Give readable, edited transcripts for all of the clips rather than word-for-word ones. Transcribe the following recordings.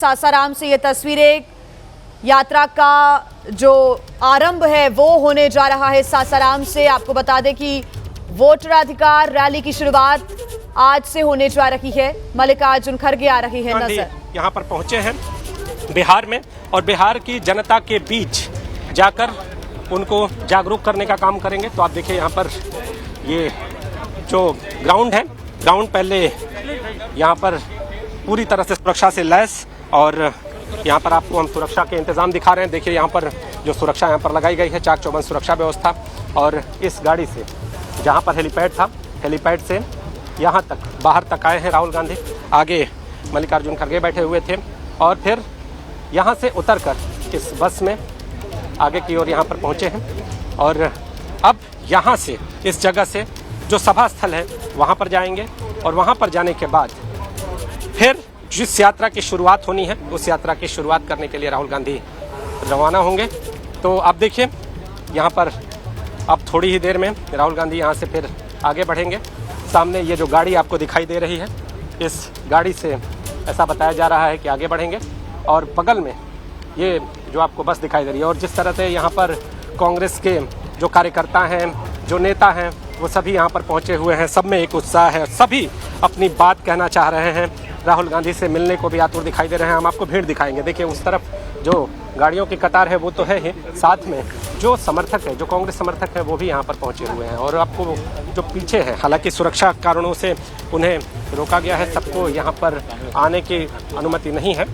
सासाराम से ये तस्वीरें यात्रा का जो आरंभ है वो होने जा रहा है सासाराम से। आपको बता दें कि वोटर अधिकार रैली की शुरुआत आज से होने जा रही है। मल्लिकार्जुन खड़गे आ रही है नजर। यहाँ पर पहुंचे हैं बिहार में और बिहार की जनता के बीच जाकर उनको जागरूक करने का काम करेंगे। तो आप देखिए यहाँ पर ये जो ग्राउंड है, ग्राउंड पहले यहाँ पर पूरी तरह से सुरक्षा से लैस और यहाँ पर आपको हम सुरक्षा के इंतजाम दिखा रहे हैं। देखिए यहाँ पर जो सुरक्षा यहाँ पर लगाई गई है, चाक चौबंद सुरक्षा व्यवस्था। और इस गाड़ी से जहाँ पर हेलीपैड था, हेलीपैड से यहाँ तक बाहर तक आए हैं राहुल गांधी। आगे मल्लिकार्जुन खड़गे बैठे हुए थे और फिर यहाँ से उतरकर इस बस में आगे की ओर यहाँ पर पहुँचे हैं। और अब यहाँ से इस जगह से जो सभा स्थल है वहाँ पर जाएंगे और वहाँ पर जाने के बाद फिर जिस यात्रा की शुरुआत होनी है उस यात्रा की शुरुआत करने के लिए राहुल गांधी रवाना होंगे। तो आप देखिए यहाँ पर अब थोड़ी ही देर में राहुल गांधी यहाँ से फिर आगे बढ़ेंगे। सामने ये जो गाड़ी आपको दिखाई दे रही है, इस गाड़ी से ऐसा बताया जा रहा है कि आगे बढ़ेंगे। और बगल में ये जो आपको बस दिखाई दे रही है और जिस तरह से यहाँ पर कांग्रेस के जो कार्यकर्ता हैं, जो नेता हैं, वो सभी यहाँ पर पहुँचे हुए हैं। सब में एक उत्साह है, सभी अपनी बात कहना चाह रहे हैं। राहुल गांधी से मिलने को भी आतुर दिखाई दे रहे हैं। हम आपको भीड़ दिखाएंगे। देखिए उस तरफ जो गाड़ियों की कतार है वो तो है ही, साथ में जो समर्थक है, जो कांग्रेस समर्थक है, वो भी यहाँ पर पहुँचे हुए हैं। और आपको जो पीछे है, हालांकि सुरक्षा कारणों से उन्हें रोका गया है, सबको यहाँ पर आने की अनुमति नहीं है।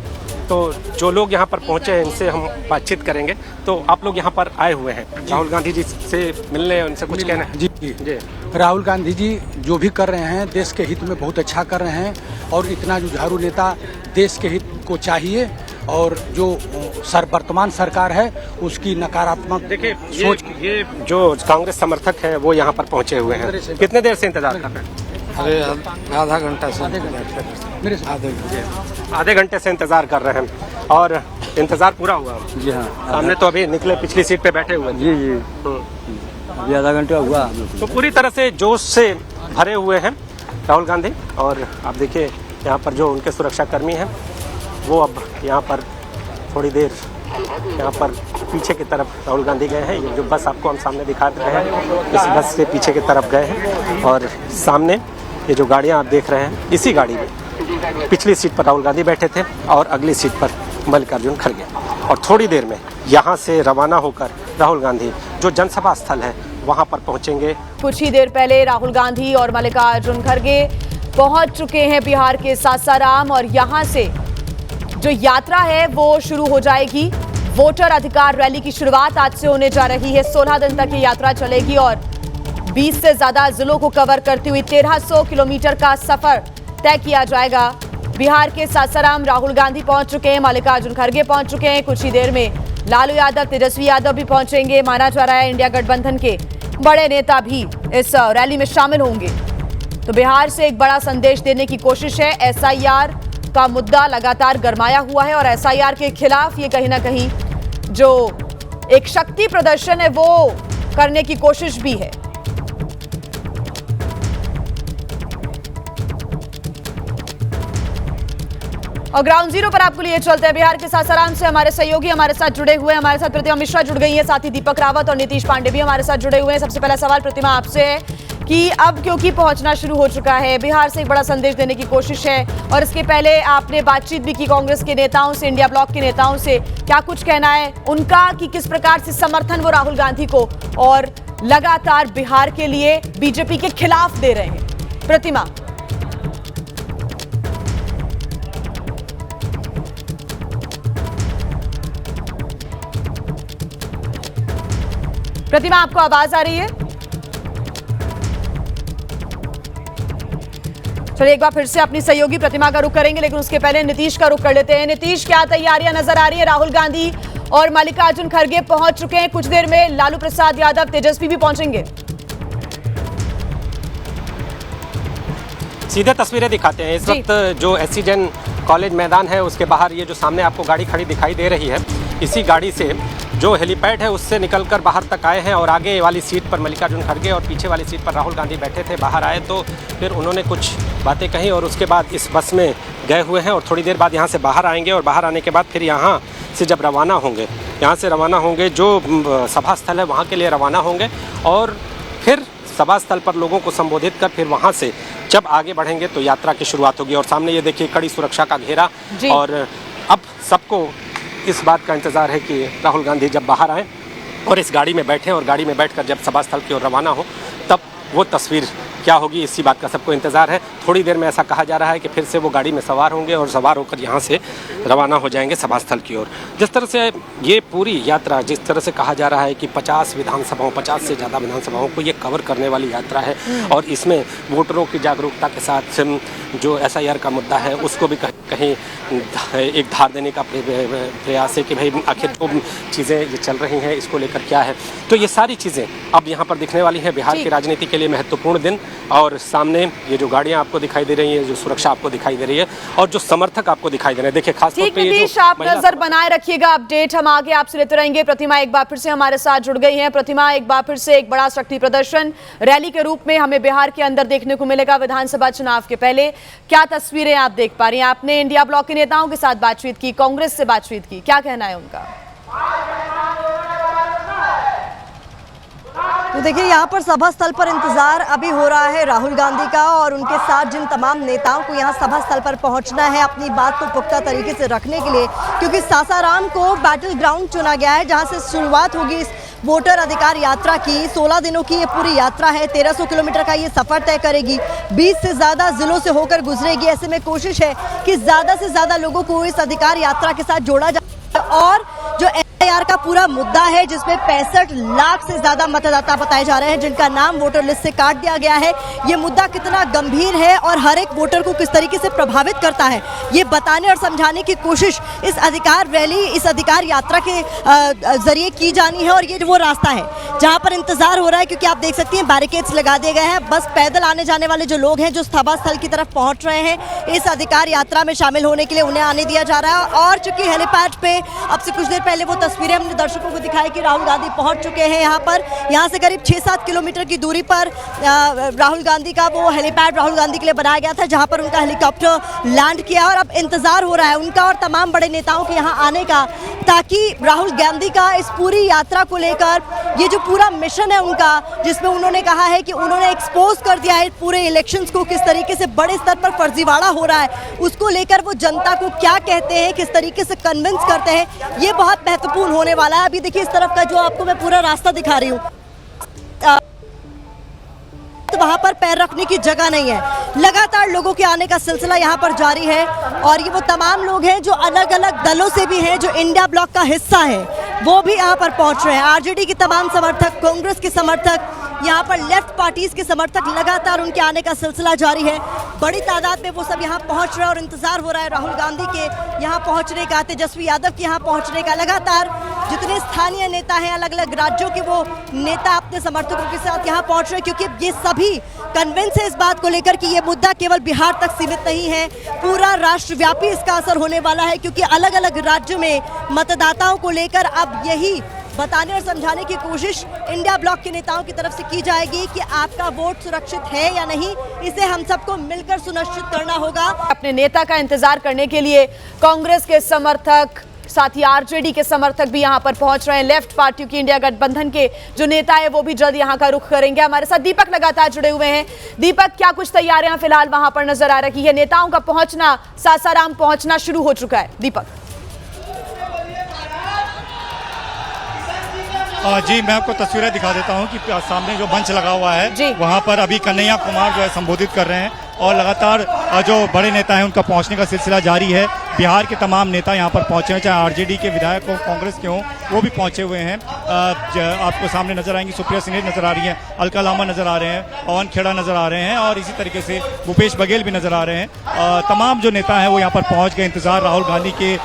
तो जो लोग यहाँ पर पहुँचे हैं इनसे हम बातचीत करेंगे। तो आप लोग यहाँ पर आए हुए हैं राहुल गांधी जी से मिलने, उनसे कुछ कहना है? जी राहुल गांधी जी जो भी कर रहे हैं देश के हित में बहुत अच्छा कर रहे हैं। और इतना जुझारू नेता देश के हित को चाहिए। और जो वर्तमान सरकार है उसकी नकारात्मक देखिए सोच। ये जो कांग्रेस समर्थक हैं वो यहाँ पर पहुँचे हुए हैं। कितने देर से इंतजार कर रहे हैं? अरे आधा घंटा से आधे घंटे से इंतजार कर रहे हैं। और इंतजार पूरा हुआ? जी हाँ। सामने तो अभी निकले, पिछली सीट पे बैठे हुए। जी जी अभी आधा घंटा हुआ। तो पूरी तरह से जोश से भरे हुए हैं राहुल गांधी। और आप देखिए यहाँ पर जो उनके सुरक्षाकर्मी हैं वो अब यहाँ पर थोड़ी देर यहाँ पर पीछे की तरफ राहुल गांधी गए हैं। ये जो बस आपको हम सामने दिखा रहे हैं, इस बस से पीछे की तरफ गए हैं। और सामने ये जो गाड़ियाँ आप देख रहे हैं, इसी गाड़ी में पिछली सीट पर राहुल गांधी बैठे थे और अगली सीट पर मल्लिकार्जुन खड़गे। और थोड़ी देर में यहाँ से रवाना होकर राहुल गांधी जो जनसभा स्थल है वहाँ पर पहुँचेंगे। कुछ ही देर पहले राहुल गांधी और मल्लिकार्जुन खड़गे पहुंच चुके हैं बिहार के सासाराम। और यहाँ से जो यात्रा है वो शुरू हो जाएगी। वोटर अधिकार रैली की शुरुआत आज से होने जा रही है। 16 दिन तक ये यात्रा चलेगी और 20 से ज्यादा जिलों को कवर करती हुई 1300 किलोमीटर का सफर तय किया जाएगा। बिहार के सासाराम राहुल गांधी पहुंच चुके हैं, मल्लिकार्जुन खड़गे पहुंच चुके हैं। कुछ ही देर में लालू यादव, तेजस्वी यादव भी पहुंचेंगे। माना जा रहा है इंडिया गठबंधन के बड़े नेता भी इस रैली में शामिल होंगे। तो बिहार से एक बड़ा संदेश देने की कोशिश है। एसआईआर का मुद्दा लगातार गरमाया हुआ है और एसआईआर के खिलाफ ये कहीं ना कहीं जो एक शक्ति प्रदर्शन है वो करने की कोशिश भी है। और ग्राउंड जीरो पर आपको लिए चलते हैं। बिहार के सासाराम से हमारे सहयोगी हमारे साथ जुड़े हुए हैं। हमारे साथ प्रतिमा मिश्रा जुड़ गई है, साथ ही दीपक रावत और नीतीश पांडे भी हमारे साथ जुड़े हुए हैं। सबसे पहला सवाल प्रतिमा आपसे है कि अब क्योंकि पहुंचना शुरू हो चुका है, बिहार से एक बड़ा संदेश देने की कोशिश है और इसके पहले आपने बातचीत भी की कांग्रेस के नेताओं से, इंडिया ब्लॉक के नेताओं से। क्या कुछ कहना है उनका कि किस प्रकार से समर्थन वो राहुल गांधी को और लगातार बिहार के लिए बीजेपी के खिलाफ दे रहे हैं? प्रतिमा। प्रतिमा आपको आवाज आ रही है? चलिए एक बार फिर से अपनी सहयोगी प्रतिमा का रुख करेंगे, लेकिन उसके पहले नीतीश का रुख कर लेते हैं। नीतीश, क्या तैयारियां नजर आ रही है? राहुल गांधी और मल्लिकार्जुन खड़गे पहुंच चुके हैं, कुछ देर में लालू प्रसाद यादव, तेजस्वी भी पहुंचेंगे। सीधे तस्वीरें दिखाते हैं। इस वक्त जो एससी जैन कॉलेज मैदान है उसके बाहर ये जो सामने आपको गाड़ी खड़ी दिखाई दे रही है, इसी गाड़ी से जो हेलीपैड है उससे निकलकर बाहर तक आए हैं और आगे वाली सीट पर मल्लिकार्जुन खड़गे और पीछे वाली सीट पर राहुल गांधी बैठे थे। बाहर आए तो फिर उन्होंने कुछ बातें कही और उसके बाद इस बस में गए हुए हैं और थोड़ी देर बाद यहाँ से बाहर आएंगे और बाहर आने के बाद फिर यहाँ से जब रवाना होंगे, यहाँ से रवाना होंगे जो सभा स्थल है वहाँ के लिए रवाना होंगे और फिर सभा स्थल पर लोगों को संबोधित कर फिर वहाँ से जब आगे बढ़ेंगे तो यात्रा की शुरुआत होगी। और सामने ये देखिए कड़ी सुरक्षा का घेरा और अब सबको इस बात का इंतज़ार है कि राहुल गांधी जब बाहर आएँ और इस गाड़ी में बैठें और गाड़ी में बैठकर जब सभा स्थल की ओर रवाना हो तब वो तस्वीर क्या होगी, इसी बात का सबको इंतज़ार है। थोड़ी देर में ऐसा कहा जा रहा है कि फिर से वो गाड़ी में सवार होंगे और सवार होकर यहाँ से रवाना हो जाएंगे सभा स्थल की ओर। जिस तरह से ये पूरी यात्रा, जिस तरह से कहा जा रहा है कि 50 विधानसभाओं, 50 से ज़्यादा विधानसभाओं को ये कवर करने वाली यात्रा है और इसमें वोटरों की जागरूकता के साथ जो SIR का मुद्दा है उसको भी कहीं एक धार देने का प्रयास है कि भाई आखिर जो चीज़ें ये चल रही हैं इसको लेकर क्या है। तो ये सारी चीज़ें अब यहाँ पर दिखने वाली हैं। बिहार की राजनीति के लिए महत्वपूर्ण दिन और सामने ये जो गाड़ियाँ आपको दिखाई दे रही हैं, जो सुरक्षा आपको दिखाई दे रही है और जो समर्थक आपको दिखाई दे रहे हैं, देखिए खासतौर पे ये जो आप नजर बनाए रखिएगा, अपडेट हम आगे आपसे लेते रहेंगे। प्रतिमा एक बार फिर से हमारे साथ जुड़ गई हैं। प्रतिमा, एक बार फिर से एक बड़ा शक्ति प्रदर्शन रैली के रूप में हमें बिहार के अंदर देखने को मिलेगा विधानसभा चुनाव के पहले। क्या तस्वीरें आप देख पा रही हैं? आपने इंडिया ब्लॉक के नेताओं के साथ बातचीत की, कांग्रेस से बातचीत की, क्या कहना है उनका? तो देखिए, यहाँ पर सभा स्थल पर इंतजार अभी हो रहा है राहुल गांधी का और उनके साथ जिन तमाम नेताओं को यहाँ सभा स्थल पर पहुँचना है अपनी बात को पुख्ता तरीके से रखने के लिए, क्योंकि सासाराम को बैटल ग्राउंड चुना गया है जहाँ से शुरुआत होगी इस वोटर अधिकार यात्रा की। 16 दिनों की ये पूरी यात्रा है, 1300 किलोमीटर का ये सफर तय करेगी, 20 से ज़्यादा जिलों से होकर गुजरेगी। ऐसे में कोशिश है कि ज़्यादा से ज़्यादा लोगों को इस अधिकार यात्रा के साथ जोड़ा जाए और जो SIR का पूरा मुद्दा है जिसमें 65 लाख से ज्यादा मतदाता बताए जा रहे हैं जिनका नाम वोटर लिस्ट से काट दिया गया है, ये मुद्दा कितना गंभीर है और हर एक वोटर को किस तरीके से प्रभावित करता है, ये बताने और समझाने की कोशिश इस अधिकार रैली, इस अधिकार यात्रा के जरिए की जानी है। और ये वो रास्ता है जहां पर इंतजार हो रहा है, क्योंकि आप देख सकती हैं बैरिकेड्स लगा दिए गए हैं। बस पैदल आने जाने वाले जो लोग हैं जो सभा स्थल की तरफ पहुंच रहे हैं इस अधिकार यात्रा में शामिल होने के लिए उन्हें आने दिया जा रहा है। और चूंकि हेलीपैड पे अब से कुछ देर पहले वो तस्वीरें हमने दर्शकों को दिखाई कि राहुल गांधी पहुंच चुके हैं यहाँ पर। यहाँ से करीब 6-7 किलोमीटर की दूरी पर राहुल गांधी का वो हेलीपैड राहुल गांधी के लिए बनाया गया था जहाँ पर उनका हेलीकॉप्टर लैंड किया और अब इंतजार हो रहा है उनका और तमाम बड़े नेताओं के यहाँ आने का, ताकि राहुल गांधी का इस पूरी यात्रा को लेकर ये जो पूरा मिशन है उनका, जिसमें उन्होंने कहा है कि उन्होंने एक्सपोज कर दिया है पूरे इलेक्शंस को, किस तरीके से बड़े स्तर पर फर्जीवाड़ा हो रहा है, उसको लेकर वो जनता को क्या कहते हैं, किस तरीके से कन्विंस करते हैं, ये बहुत महत्वपूर्ण होने वाला है। अभी देखिए इस तरफ का जो आपको मैं पूरा रास्ता दिखा रही हूँ, तो वहां पर पैर रखने की जगह नहीं है। लगातार लोगों के आने का सिलसिला यहाँ पर जारी है और ये वो तमाम लोग हैं जो अलग अलग दलों से भी हैं, जो इंडिया ब्लॉक का हिस्सा है, वो भी यहाँ पर पहुंच रहे हैं। आरजेडी के तमाम समर्थक, कांग्रेस के समर्थक, यहाँ पर लेफ्ट पार्टीज के समर्थक, लगातार उनके आने का सिलसिला जारी है। बड़ी तादाद में वो सब यहाँ पहुंच रहे हैं और इंतजार हो रहा है राहुल गांधी के यहाँ पहुंचने का, तेजस्वी यादव के यहाँ पहुंचने का। लगातार जितने स्थानीय नेता हैं, अलग अलग राज्यों के वो नेता अपने समर्थकों के साथ यहाँ पहुंच रहे हैं, क्योंकि ये सभी कन्विंस है इस बात को लेकर कि ये मुद्दा केवल बिहार तक सीमित नहीं है, पूरा राष्ट्रव्यापी इसका असर होने वाला है, क्योंकि अलग अलग राज्यों में मतदाताओं को लेकर अब यही बताने और समझाने की कोशिश इंडिया ब्लॉक के नेताओं की तरफ से की जाएगी कि आपका वोट सुरक्षित है या नहीं, इसे हम सबको मिलकर सुनिश्चित करना होगा। अपने नेता का इंतजार करने के लिए कांग्रेस के समर्थक, साथ ही आरजेडी के समर्थक भी यहां पर पहुंच रहे हैं। लेफ्ट पार्टियों की, इंडिया गठबंधन के जो नेता है वो भी जल्द यहां का रुख करेंगे। हमारे साथ दीपक लगातार जुड़े हुए हैं। दीपक, क्या कुछ तैयारियां फिलहाल वहां पर नजर आ रही है? नेताओं का पहुंचना, सासाराम पहुंचना शुरू हो चुका है। दीपक जी, मैं आपको तस्वीरें दिखा देता हूं कि सामने जो मंच लगा हुआ है वहां पर अभी कन्हैया कुमार जो है संबोधित कर रहे हैं और लगातार जो बड़े नेता हैं उनका पहुंचने का सिलसिला जारी है। बिहार के तमाम नेता यहां पर पहुंचे हैं, चाहे आरजेडी के विधायक हो, कांग्रेस के हों, वो भी पहुंचे हुए हैं। आपको सामने नजर आएंगी सुप्रिया सिन्हा नजर आ रही हैं, अलका लामा नजर आ रहे हैं, पवन खेड़ा नजर आ रहे हैं और इसी तरीके से भूपेश बघेल भी नजर आ रहे हैं। तमाम जो नेता हैं वो यहाँ पर पहुँच गए। इंतजार राहुल गांधी के,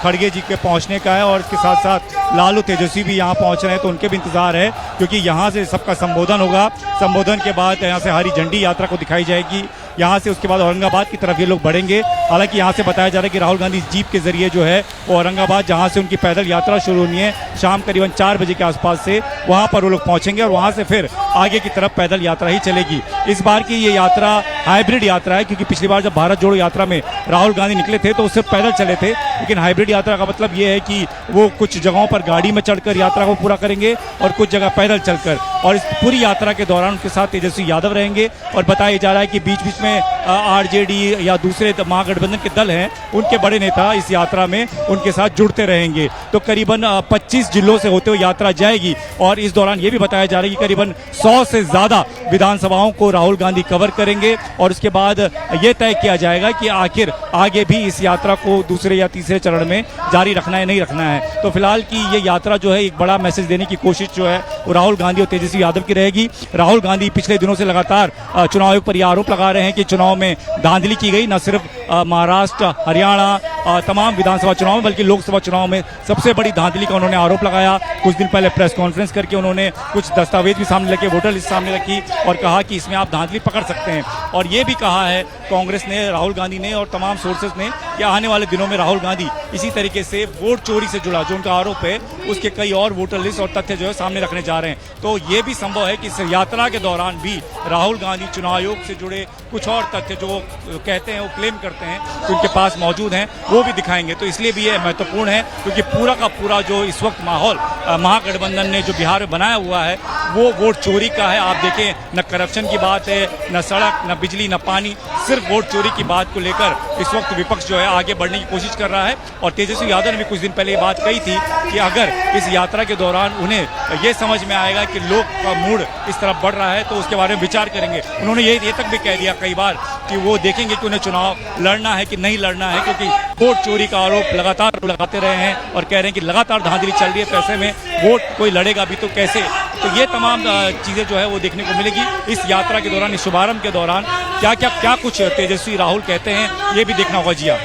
खड़गे जी के पहुँचने का है और इसके साथ साथ लालू तेजस्वी भी यहाँ पहुँच रहे हैं, तो उनके भी इंतजार है, क्योंकि यहाँ से सबका संबोधन होगा। संबोधन के बाद यहाँ से हरी झंडी यात्रा को दिखाई जाएगी, यहाँ से उसके बाद औरंगाबाद की तरफ ये लोग बढ़ेंगे। हालांकि यहाँ से बताया जा रहा है कि राहुल गांधी जीप के जरिए जो है वो औरंगाबाद, जहाँ से उनकी पैदल यात्रा शुरू होनी है शाम करीबन 4 बजे के आसपास से, वहाँ पर वो लोग पहुँचेंगे और वहाँ से फिर आगे की तरफ पैदल यात्रा ही चलेगी। इस बार की ये यात्रा हाइब्रिड यात्रा है, क्योंकि पिछली बार जब भारत जोड़ो यात्रा में राहुल गांधी निकले थे तो उससे पैदल चले थे, लेकिन हाइब्रिड यात्रा का मतलब ये है कि वो कुछ जगहों पर गाड़ी में चढ़कर यात्रा को पूरा करेंगे और कुछ जगह पैदल चलकर, और इस पूरी यात्रा के दौरान उनके साथ तेजस्वी यादव रहेंगे। और बताया जा रहा है कि बीच बीच में आरजेडी या दूसरे महागठबंधन के दल हैं, उनके बड़े नेता इस यात्रा में उनके साथ जुड़ते रहेंगे। तो करीबन 25 जिलों से होते हुए यात्रा जाएगी, और इस दौरान ये भी बताया जा रहा है कि करीबन 100 से ज़्यादा विधानसभाओं को राहुल गांधी कवर करेंगे, और उसके बाद ये तय किया जाएगा कि आखिर आगे भी इस यात्रा को दूसरे या तीसरे चरण में जारी रखना है नहीं रखना है। तो फिलहाल की ये यात्रा जो है एक बड़ा मैसेज देने की कोशिश जो है वो राहुल गांधी और तेजस्वी यादव की रहेगी। राहुल गांधी पिछले दिनों से लगातार चुनाव आयोग पर यह आरोप लगा रहे हैं कि चुनाव में धांधली की गई, न सिर्फ महाराष्ट्र, हरियाणा, तमाम विधानसभा चुनाव में बल्कि लोकसभा चुनाव में सबसे बड़ी धांधली का उन्होंने आरोप लगाया। कुछ दिन पहले प्रेस कॉन्फ्रेंस करके उन्होंने कुछ दस्तावेज भी सामने रखे, वोटर लिस्ट सामने रखी, और कहा कि इसमें आप धांधली पकड़ सकते हैं। और ये भी कहा है कांग्रेस ने, राहुल गांधी ने और तमाम सोर्सेज ने कि आने वाले दिनों में राहुल गांधी इसी तरीके से वोट चोरी से जुड़ा जो उनका आरोप है उसके कई और वोटर लिस्ट और तथ्य जो है सामने रखने जा रहे हैं। तो ये भी संभव है कि इस यात्रा के दौरान भी राहुल गांधी चुनाव आयोग से जुड़े कुछ और तथ्य जो कहते हैं, वो क्लेम करते हैं कि उनके पास मौजूद हैं, वो भी दिखाएंगे। तो इसलिए भी ये महत्वपूर्ण है, क्योंकि पूरा का पूरा जो इस वक्त माहौल महागठबंधन ने जो बिहार में बनाया हुआ है वो वोट चोरी का है। आप देखें, न करप्शन की बात है, न सड़क, न बिजली, न पानी, सिर्फ वोट चोरी की बात को लेकर इस वक्त विपक्ष जो है आगे बढ़ने की कोशिश कर रहा है। और तेजस्वी यादव ने भी कुछ दिन पहले ये बात कही थी कि अगर इस यात्रा के दौरान उन्हें ये समझ में आएगा कि लोग का मूड इस तरफ बढ़ रहा है तो उसके बारे में विचार करेंगे। उन्होंने ये तक भी कह दिया कई बार कि वो देखेंगे कि उन्हें चुनाव लड़ना है कि नहीं लड़ना है, क्योंकि वोट चोरी का आरोप लगातार लगाते रहे हैं और कह रहे हैं कि लगातार धांधली चल रही है, तो ऐसे में वोट कोई लड़ेगा भी तो कैसे। तो ये तमाम चीज़ें जो है वो देखने को मिलेगी इस यात्रा के दौरान, इस शुभारंभ के दौरान। क्या कुछ तेजस्वी राहुल कहते हैं ये भी देखना होगा। जिया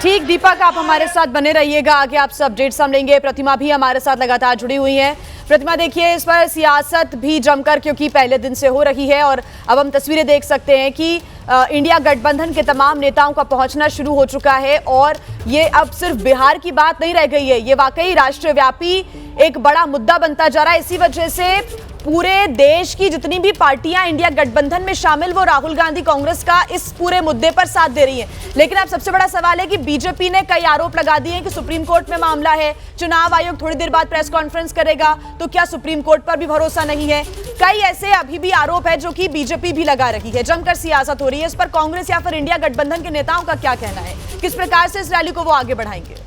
ठीक, दीपक आप हमारे साथ बने रहिएगा, आगे आपसे अपडेट्स हम लेंगे। प्रतिमा भी हमारे साथ लगातार जुड़ी हुई है। प्रतिमा देखिए, इस पर सियासत भी जमकर क्योंकि पहले दिन से हो रही है, और अब हम तस्वीरें देख सकते हैं कि इंडिया गठबंधन के तमाम नेताओं का पहुंचना शुरू हो चुका है, और ये अब सिर्फ बिहार की बात नहीं रह गई है, ये वाकई राष्ट्रव्यापी एक बड़ा मुद्दा बनता जा रहा है। इसी वजह से पूरे देश की जितनी भी पार्टियां इंडिया गठबंधन में शामिल, वो राहुल गांधी कांग्रेस का इस पूरे मुद्दे पर साथ दे रही हैं। लेकिन अब सबसे बड़ा सवाल है कि बीजेपी ने कई आरोप लगा दिए हैं कि सुप्रीम कोर्ट में मामला है, चुनाव आयोग थोड़ी देर बाद प्रेस कॉन्फ्रेंस करेगा, तो क्या सुप्रीम कोर्ट पर भी भरोसा नहीं है? कई ऐसे अभी भी आरोप है जो कि बीजेपी भी लगा रही है, जमकर सियासत हो रही है। इस पर कांग्रेस या फिर इंडिया गठबंधन के नेताओं का क्या कहना है, किस प्रकार से इस रैली को वो आगे बढ़ाएंगे?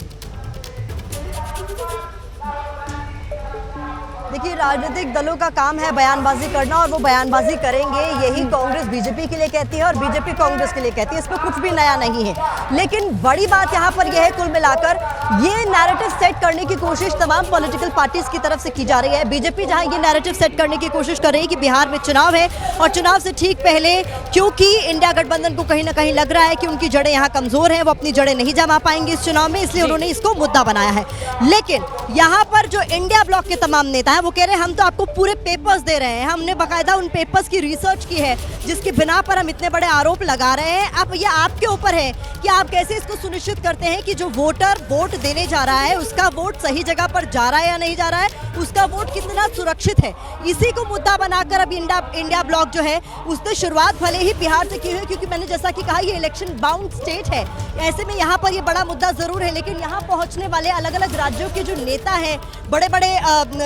देखिए, राजनीतिक दलों का काम है बयानबाजी करना, और वो बयानबाजी करेंगे, यही कांग्रेस बीजेपी के लिए कहती है और बीजेपी कांग्रेस के लिए कहती है। इसमें कुछ भी नया नहीं है। लेकिन बड़ी बात यहाँ पर यह है, कुल मिलाकर ये नैरेटिव सेट करने की कोशिश तमाम पॉलिटिकल पार्टीज की तरफ से की जा रही है। बीजेपी जहाँ ये नैरेटिव सेट करने की कोशिश कर रही है कि बिहार में चुनाव है, और चुनाव से ठीक पहले क्योंकि इंडिया गठबंधन को कहीं ना कहीं लग रहा है कि उनकी जड़ें यहाँ कमजोर हैं, वो अपनी जड़ें नहीं जमा पाएंगे इस चुनाव में, इसलिए उन्होंने इसको मुद्दा बनाया है। लेकिन यहाँ पर जो इंडिया ब्लॉक के तमाम नेता हैं वो कह रहे हैं हम तो आपको पूरे पेपर्स दे रहे हैं, हमने बाकायदा उन पेपर्स की रिसर्च की है जिसकी बिना पर हम इतने बड़े आरोप लगा रहे हैं। अब ये आपके ऊपर है कि आप कैसे इसको सुनिश्चित करते हैं कि जो वोटर वोट देने जा रहा है उसका वोट सही जगह पर जा रहा है या नहीं जा रहा है, उसका वोट कितना सुरक्षित है। इसी को मुद्दा बनाकर अब इंडिया ब्लॉक जो है उसने शुरुआत भले ही बिहार से की हुई, क्योंकि मैंने जैसा कि कहा ये इलेक्शन बाउंड स्टेट है, ऐसे में यहाँ पर ये बड़ा मुद्दा जरूर है। लेकिन यहाँ पहुँचने वाले अलग अलग राज्यों के जो नेता हैं, बड़े बड़े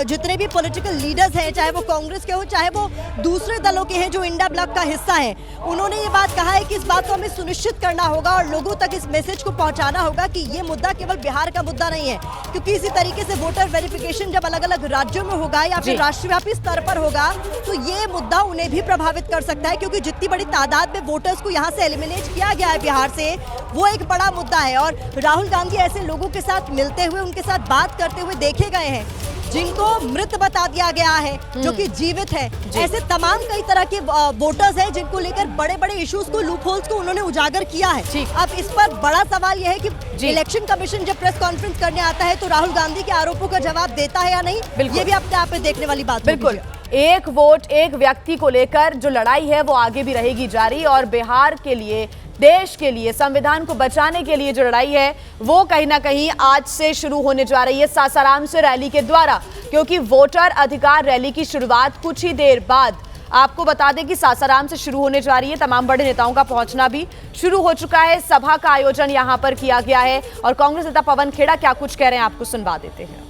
जितने भी पॉलिटिकल लीडर्स हैं, चाहे वो कांग्रेस के हो चाहे वो दूसरे दलों के हैं जो इंडिया ब्लॉक का हिस्सा है, उन्होंने ये बात कहा है कि इस बात को हमें सुनिश्चित करना होगा और लोगों तक इस मैसेज को पहुंचाना होगा कि ये मुद्दा केवल बिहार का मुद्दा नहीं है। क्योंकि इसी तरीके से वोटर वेरिफिकेशन जब अलग अलग राज्यों में होगा या फिर राष्ट्रव्यापी स्तर पर होगा तो ये मुद्दा उन्हें भी प्रभावित कर सकता है, क्योंकि जितनी बड़ी तादाद में वोटर्स को यहाँ से एलिमिनेट किया गया है बिहार से, वो एक बड़ा मुद्दा है। और राहुल गांधी ऐसे लोगों के साथ मिलते हुए, उनके साथ बात करते हुए देखे गए हैं जिनको मृत बता दिया गया है, जो कि जीवित है। ऐसे तमाम कई तरह के वोटर्स हैं जिनको लेकर बड़े बड़े इश्यूज को, लूप होल्स को उन्होंने उजागर किया है। अब इस पर बड़ा सवाल यह है कि इलेक्शन कमीशन जब प्रेस कॉन्फ्रेंस करने आता है तो राहुल गांधी के आरोपों का जवाब देता है या नहीं, ये भी अपने आप में देखने वाली बात। बिल्कुल, एक वोट एक व्यक्ति को लेकर जो लड़ाई है वो आगे भी रहेगी जारी, और बिहार के लिए, देश के लिए, संविधान को बचाने के लिए जो लड़ाई है वो कहीं ना कहीं आज से शुरू होने जा रही है सासाराम से रैली के द्वारा, क्योंकि वोटर अधिकार रैली की शुरुआत कुछ ही देर बाद आपको बता दें कि सासाराम से शुरू होने जा रही है, तमाम बड़े नेताओं का पहुंचना भी शुरू हो चुका है। सभा का आयोजन यहां पर किया गया है और कांग्रेस नेता पवन खेड़ा क्या कुछ कह रहे हैं आपको सुनवा देते हैं।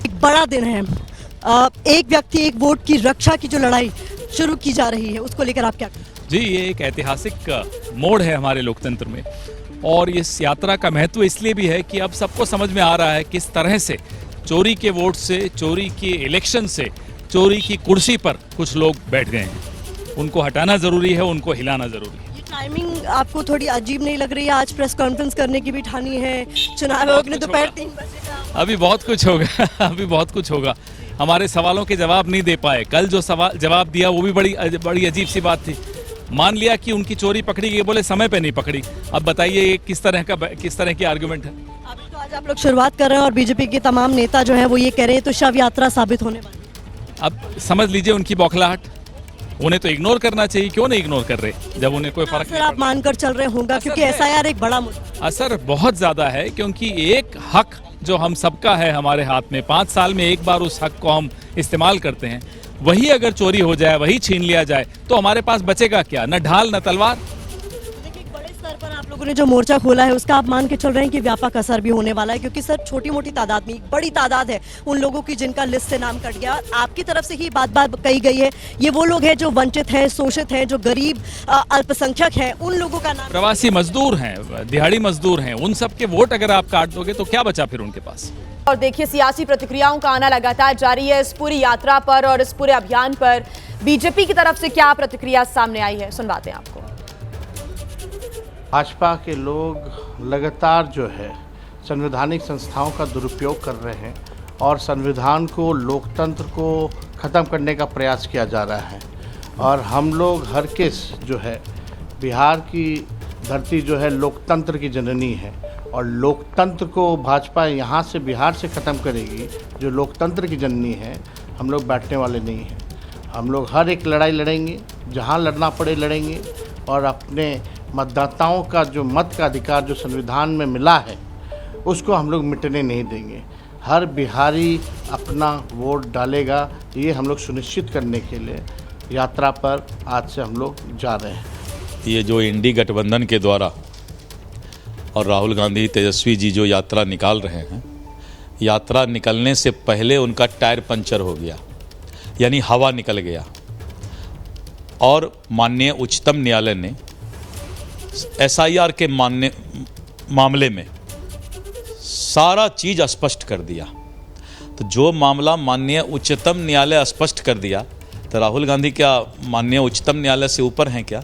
एक बड़ा दिन है, एक व्यक्ति एक वोट की रक्षा की जो लड़ाई शुरू की जा रही है, उसको लेकर आप क्या? जी, ये एक ऐतिहासिक मोड़ है हमारे लोकतंत्र में और इस यात्रा का महत्व इसलिए भी है कि अब सबको समझ में आ रहा है किस तरह से चोरी के वोट से, चोरी के इलेक्शन से, चोरी की कुर्सी पर कुछ लोग बैठ गए हैं। उनको हटाना जरूरी है, उनको हिलाना जरूरी है। ये टाइमिंग आपको थोड़ी अजीब नहीं लग रही है? आज प्रेस कॉन्फ्रेंस करने की भी ठानी है, चुनाव आयोग ने दोपहर 3 बजे का। अभी बहुत कुछ होगा अभी बहुत कुछ होगा। हमारे सवालों के जवाब नहीं दे पाए। कल जो सवाल जवाब दिया वो भी बड़ी अजीब सी बात थी। मान लिया कि उनकी चोरी पकड़ी गई, बोले समय पे नहीं पकड़ी। अब बताइए किस तरह की आर्गुमेंट है? अभी तो आज आप लोग शुरुआत कर रहे हैं और बीजेपी के तमाम नेता जो हैं वो ये कह रहे हैं तो शव यात्रा साबित होने वाली है। अब समझ लीजिए उनकी बौखलाहट। उन्हें तो इग्नोर करना चाहिए, क्यों नहीं इग्नोर कर रहे जब उन्हें कोई फर्क नहीं आप मानकर चल रहे होंगे क्योंकि एसआईआर एक बड़ा मुद्दा। असर बहुत ज्यादा है क्योंकि एक हक जो हम सबका है हमारे हाथ में, 5 साल में एक बार उस हक को हम इस्तेमाल करते हैं, वही अगर चोरी हो जाए, वही छीन लिया जाए तो हमारे पास बचेगा क्या? न ढाल न तलवार। देखिए, बड़े स्तर पर आप लोगों ने जो मोर्चा खोला है उसका आप मान के चल रहे हैं कि व्यापक असर भी होने वाला है, क्योंकि सर छोटी मोटी तादाद में बड़ी तादाद है उन लोगों की जिनका लिस्ट से नाम कट गया। आपकी तरफ से ही बात कही गई है, ये वो लोग हैं जो वंचित हैं, शोषित हैं, जो गरीब अल्पसंख्यक हैं, उन लोगों का नाम। प्रवासी मजदूर हैं, दिहाड़ी मजदूर हैं, उन सबके वोट अगर आप काट दोगे तो क्या बचा फिर उनके पास? और देखिए, सियासी प्रतिक्रियाओं का आना लगातार जारी है इस पूरी यात्रा पर और इस पूरे अभियान पर। बीजेपी की तरफ से क्या प्रतिक्रिया सामने आई है, सुनवाते हैं आपको। भाजपा के लोग लगातार जो है संवैधानिक संस्थाओं का दुरुपयोग कर रहे हैं और संविधान को, लोकतंत्र को ख़त्म करने का प्रयास किया जा रहा है। और हम लोग हर किस जो है, बिहार की धरती जो है लोकतंत्र की जननी है और लोकतंत्र को भाजपा यहाँ से बिहार से ख़त्म करेगी, जो लोकतंत्र की जननी है। हम लोग बैठने वाले नहीं हैं। हम लोग हर एक लड़ाई लड़ेंगे, जहाँ लड़ना पड़े लड़ेंगे और अपने मतदाताओं का जो मत का अधिकार जो संविधान में मिला है उसको हम लोग मिटने नहीं देंगे। हर बिहारी अपना वोट डालेगा, ये हम लोग सुनिश्चित करने के लिए यात्रा पर आज से हम लोग जा रहे हैं। ये जो इंडी गठबंधन के द्वारा और राहुल गांधी, तेजस्वी जी जो यात्रा निकाल रहे हैं, यात्रा निकलने से पहले उनका टायर पंचर हो गया, यानी हवा निकल गया। और माननीय उच्चतम न्यायालय ने एसआईआर के मामले में सारा चीज़ स्पष्ट कर दिया। तो जो मामला माननीय उच्चतम न्यायालय स्पष्ट कर दिया, तो राहुल गांधी क्या माननीय उच्चतम न्यायालय से ऊपर हैं क्या?